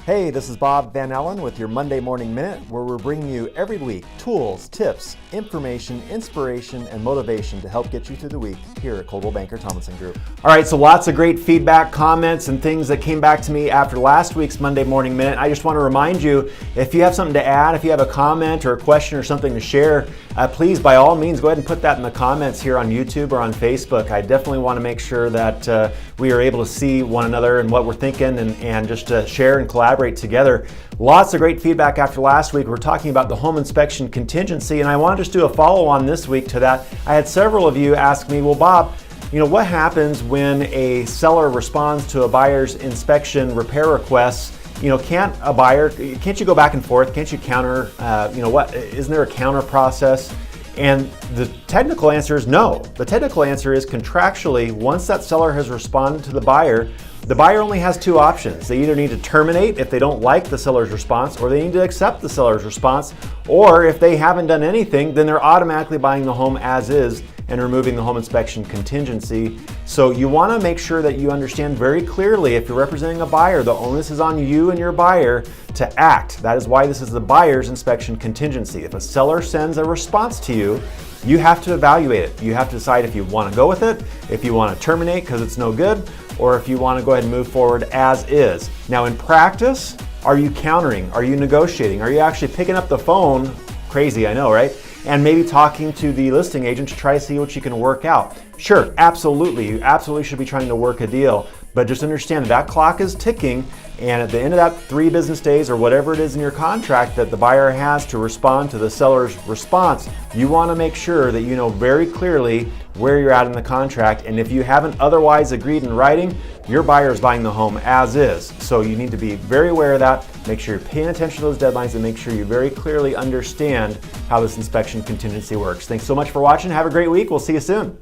Hey, this is Bob Van Allen with your Monday Morning Minute, where we're bringing you every week tools, tips, information, inspiration, and motivation to help get you through the week here at Coldwell Banker Tomlinson Group. All right, so lots of great feedback, comments, and things that came back to me after last week's Monday Morning Minute. I just want to remind you, if you have something to add, if you have a comment or a question or something to share, please, by all means, go ahead and put that in the comments here on YouTube or on Facebook. I definitely want to make sure that we are able to see one another and what we're thinking and just share and collaborate together. Lots of great feedback after last week. We're talking about the home inspection contingency, and I want to just do a follow-on this week to that. I had several of you ask me, well, Bob, what happens when a seller responds to a buyer's inspection repair requests? Can't you go back and forth? Can't you counter, isn't there a counter process? And the technical answer is no. The technical answer is contractually, once that seller has responded to the buyer only has two options. They either need to terminate if they don't like the seller's response, or they need to accept the seller's response, or if they haven't done anything, then they're automatically buying the home as is and removing the home inspection contingency. So you want to make sure that you understand very clearly, if you're representing a buyer, the onus is on you and your buyer to act. That is why this is the buyer's inspection contingency. If a seller sends a response to you, you have to evaluate it. You have to decide if you want to go with it, if you want to terminate because it's no good, or if you want to go ahead and move forward as is. Now in practice, are you countering? Are you negotiating? Are you actually picking up the phone? Crazy, I know, right? And maybe talking to the listing agent to try to see what you can work out. Sure, absolutely. You absolutely should be trying to work a deal, but just understand that clock is ticking, and at the end of that 3 business days or whatever it is in your contract that the buyer has to respond to the seller's response, you want to make sure that you know very clearly where you're at in the contract. And if you haven't otherwise agreed in writing, your buyer is buying the home as is. So you need to be very aware of that. Make sure you're paying attention to those deadlines and make sure you very clearly understand how this inspection contingency works. Thanks so much for watching. Have a great week. We'll see you soon.